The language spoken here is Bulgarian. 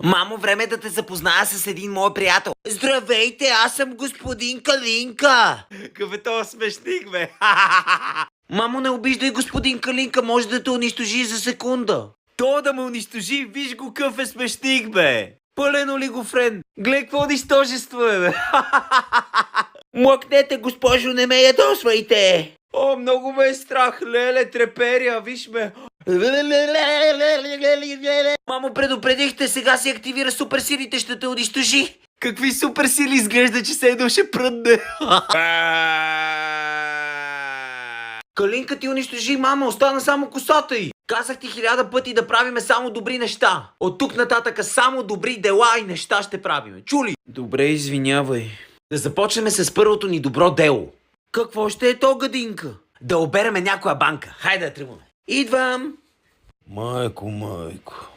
Мамо, време е да те запозная с един мой приятел. Здравейте, аз съм господин Калинка. Какъв е този смешник, бе? Мамо, не обиждай господин Калинка, може да те унищожи за секунда. То да ме унищожи, виж го къв е смешник, бе. Пълен олигофрен. Гледай какво нищожество е, бе. Млъкнете, госпожо, не ме ядосвайте. О, много ме е страх, леле, треперя, виж ме. Мамо, предупредихте, сега си активира суперсилите, ще те унищожи. Какви суперсили, изглежда, че се едно ще пръдне. Калинка ти унищожи, мама, остана само косата й. Казах ти 1000 пъти да правиме само добри неща. От тук нататъка само добри дела и неща ще правиме. Чули? Добре, извинявай. Да започнем с първото ни добро дело. Какво ще е то, гадинка? Да обереме някоя банка. Хайде да тръгваме. Идвам. Майко.